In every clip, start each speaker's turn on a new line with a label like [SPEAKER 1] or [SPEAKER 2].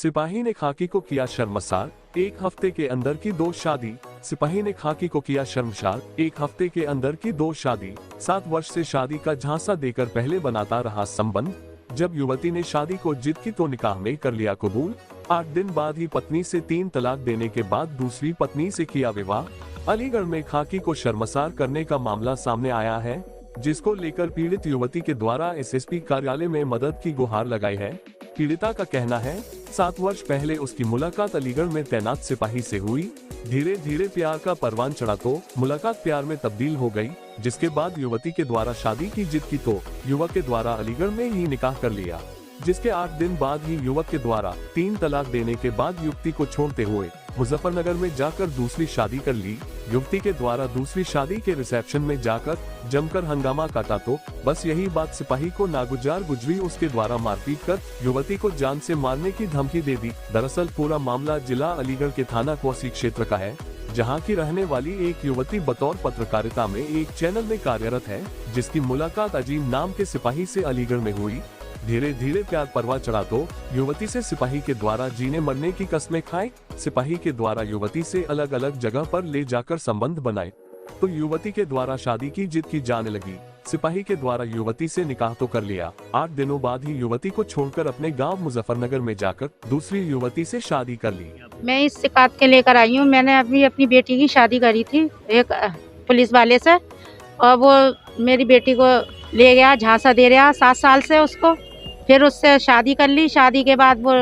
[SPEAKER 1] सिपाही ने खाकी को किया शर्मसार, 1 हफ्ते के अंदर की 2 शादी। सिपाही ने खाकी को किया शर्मसार, 1 हफ्ते के अंदर की 2 शादी। 7 वर्ष से शादी का झांसा देकर पहले बनाता रहा संबंध। जब युवती ने शादी को जिद की तो निकाह में कर लिया कबूल। 8 दिन बाद ही पत्नी से 3 तलाक देने के बाद दूसरी पत्नी से किया विवाह। अलीगढ़ में खाकी को शर्मसार करने का मामला सामने आया है, जिसको लेकर पीड़ित युवती के द्वारा एसएसपी कार्यालय में मदद की गुहार लगाई है। पीड़िता का कहना है, 7 वर्ष पहले उसकी मुलाकात अलीगढ़ में तैनात सिपाही से हुई। धीरे धीरे प्यार का परवान चढ़ा तो मुलाकात प्यार में तब्दील हो गई, जिसके बाद युवती के द्वारा शादी की जिद की तो युवक के द्वारा अलीगढ़ में ही निकाह कर लिया, जिसके 8 दिन बाद ही युवक के द्वारा 3 तलाक देने के बाद युवती को छोड़ते हुए मुजफ्फरनगर में जाकर दूसरी शादी कर ली। युवती के द्वारा दूसरी शादी के रिसेप्शन में जाकर जमकर हंगामा काटा तो बस यही बात सिपाही को नागुजार गुजरी। उसके द्वारा मारपीट कर युवती को जान से मारने की धमकी दे दी। दरअसल पूरा मामला जिला अलीगढ़ के थाना कोसी क्षेत्र का है, जहां की रहने वाली एक युवती बतौर पत्रकारिता में एक चैनल में कार्यरत है, जिसकी मुलाकात अजीम नाम के सिपाही से अलीगढ़ में हुई। धीरे धीरे प्यार परवान चढ़ा तो युवती से सिपाही के द्वारा जीने मरने की कस्में खाई। सिपाही के द्वारा युवती से अलग अलग जगह पर ले जाकर संबंध बनाए तो युवती के द्वारा शादी की जिद की जाने लगी। सिपाही के द्वारा युवती से निकाह तो कर लिया। 8 दिनों बाद ही युवती को छोड़कर अपने गांव मुजफ्फरनगर में जाकर दूसरी युवती से शादी कर ली।
[SPEAKER 2] मैं इस शिकायत के लेकर आई हूँ। मैंने अभी अपनी बेटी की शादी करी थी एक पुलिस वाले से, और वो मेरी बेटी को ले गया, झांसा दे रहा 7 साल से उसको। फिर उससे शादी कर ली। शादी के बाद वो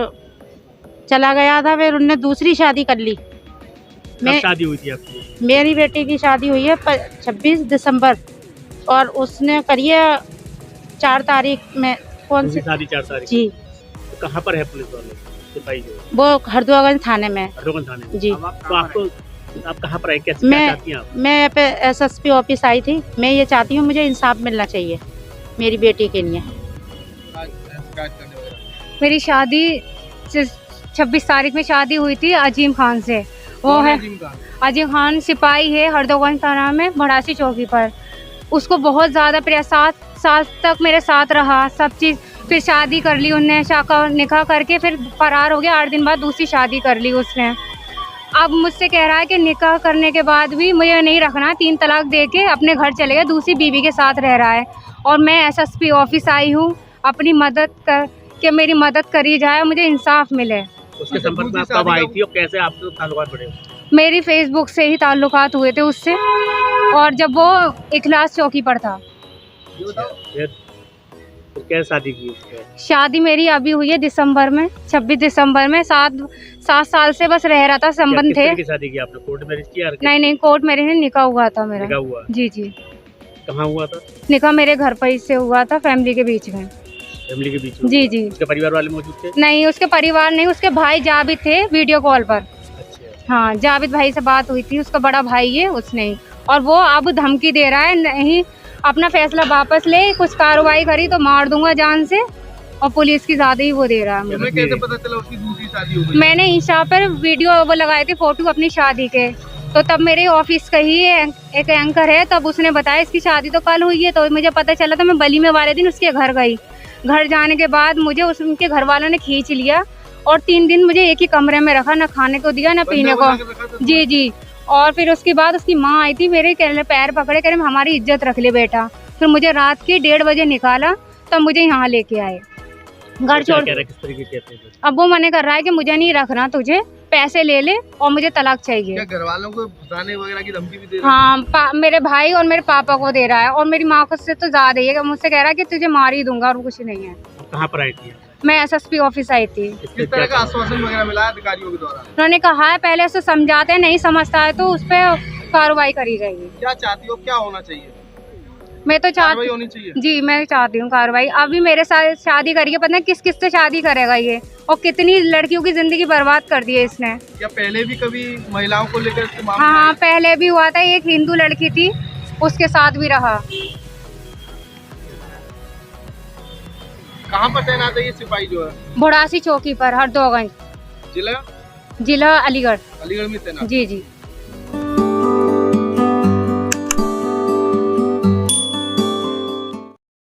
[SPEAKER 2] चला गया था, फिर उनने दूसरी शादी कर ली।
[SPEAKER 3] कब शादी हुई थी आपकी?
[SPEAKER 2] मेरी बेटी की शादी हुई है 26 दिसंबर, और उसने करी है 4 तारीख में। कौन सी
[SPEAKER 3] शादी? 4 तारीख
[SPEAKER 2] जी।
[SPEAKER 3] तो कहाँ पर है पुलिस वाले सिपाही जो?
[SPEAKER 2] वो हरदोगंज थाने में।
[SPEAKER 3] हरदोगंज थाने में।
[SPEAKER 2] जी।
[SPEAKER 3] तो आप कहाँ पर है? कैसे क्या चाहती हैं आप?
[SPEAKER 2] मैं पे एसएसपी ऑफिस आई थी। मैं ये चाहती हूँ, मुझे इंसाफ मिलना चाहिए मेरी बेटी के लिए।
[SPEAKER 4] मेरी शादी 26 तारीख में शादी हुई थी अजीम खान से। वो है अजीम खान, सिपाही है हरदोगंज थाना में, भड़ासी चौकी पर। उसको बहुत ज़्यादा प्रिय, 7 साल तक मेरे साथ रहा, सब चीज़। फिर शादी कर ली उनने, शाका निकाह करके फिर फरार हो गया। 8 दिन बाद दूसरी शादी कर ली उसने। अब मुझसे कह रहा है कि निकाह करने के बाद भी मुझे नहीं रखना, 3 तलाक दे के अपने घर चले गए, दूसरी बीवी के साथ रह रहा है। और मैं एसएसपी ऑफिस आई हूँ, अपनी मदद कर के मेरी मदद करी जाए, मुझे इंसाफ मिले।
[SPEAKER 3] उसके संपर्क में आप कब आई थी और कैसे आपके ताल्लुकात बढ़े?
[SPEAKER 2] मेरी फेसबुक से ही ताल्लुकात हुए थे उससे, और जब वो इखलास चौकी पर था।
[SPEAKER 3] फिर कैसे शादी की उसके?
[SPEAKER 2] शादी मेरी अभी हुई है दिसंबर में, 26 दिसंबर में। 7 साल से बस रह रहा था, संबंध थे।
[SPEAKER 3] शादी की आपने कोर्ट मैरिज किया?
[SPEAKER 2] नहीं, कोर्ट मैरिज नहीं, निकाह हुआ था मेरा।
[SPEAKER 3] निकाह हुआ?
[SPEAKER 2] जी।
[SPEAKER 3] कहाँ हुआ था
[SPEAKER 2] निकाह? मेरे घर पर से हुआ था, फैमिली के बीच में।
[SPEAKER 3] फैमिली के बीच में?
[SPEAKER 2] जी।
[SPEAKER 3] उसके परिवार वाले मौजूद थे?
[SPEAKER 2] नहीं, उसके परिवार नहीं, उसके भाई जाबिद थे वीडियो कॉल पर।
[SPEAKER 3] अच्छा।
[SPEAKER 2] हाँ, जाबिद भाई से बात हुई थी, उसका बड़ा भाई है उसने ही। और वो अब धमकी दे रहा है, नहीं अपना फैसला वापस ले, कुछ कार्रवाई करी तो मार दूंगा जान से, और पुलिस की ज्यादा ही वो दे रहा है।
[SPEAKER 3] मुझे कैसे पता चला उसकी दूसरी शादी हो गई?
[SPEAKER 2] मैंने इंस्टा पर वीडियो वो लगाए थे, फोटो अपनी शादी के, तो तब मेरे ऑफिस का ही एक एंकर है, तब उसने बताया इसकी शादी तो कल हुई है। तो मुझे पता चला, तो मैं वलीमे वाले दिन उसके घर गई। घर जाने के बाद मुझे उनके घर वालों ने खींच लिया, और 3 दिन मुझे एक ही कमरे में रखा, ना खाने को दिया ना पीने को। जी। और फिर उसके बाद उसकी माँ आई थी, मेरे पैर पकड़े, कह रहे हमारी इज्जत रख ले बेटा। फिर मुझे रात के 1:30 बजे निकाला, तब मुझे यहाँ लेके आए घर छोड़। अब वो मने कर रहा है कि मुझे नहीं रखना, तुझे पैसे ले ले और मुझे तलाक चाहिए।
[SPEAKER 3] क्या घर वालों को फंसाने वगैरह की धमकी भी दे रहा है?
[SPEAKER 2] हाँ, मेरे भाई और मेरे पापा को दे रहा है, और मेरी माँ को से तो ज्यादा ही है। मुझसे कह रहा है कि तुझे मार ही दूंगा, और कुछ नहीं है।
[SPEAKER 3] कहाँ पर आई थी?
[SPEAKER 2] मैं एसएसपी ऑफिस आई थी।
[SPEAKER 3] किस तरह का आश्वासन वगैरह मिला अधिकारियों के द्वारा?
[SPEAKER 2] उन्होंने कहा है पहले से समझाते हैं, नहीं समझता है तो उस पर कार्रवाई करी जाएगी।
[SPEAKER 3] क्या चाहती हो, क्या होना चाहिए?
[SPEAKER 2] मैं तो
[SPEAKER 3] कार्रवाई होनी चाहिए।
[SPEAKER 2] जी, मैं चाहती हूँ कार्रवाई। अभी मेरे साथ शादी करिए, पता नहीं किस से शादी करेगा ये, और कितनी लड़कियों की जिंदगी बर्बाद कर दी है इसने।
[SPEAKER 3] क्या पहले भी कभी महिलाओं को लेकर?
[SPEAKER 2] हाँ, पहले भी हुआ था। एक हिंदू लड़की थी, उसके साथ भी रहा।
[SPEAKER 3] कहाँ पर तैनात है ये सिपाही जो है?
[SPEAKER 2] भड़ासी चौकी पर, हरदोगंज।
[SPEAKER 3] जिला
[SPEAKER 2] अलीगढ़।
[SPEAKER 3] अलीगढ़ में तैनात।
[SPEAKER 2] जी।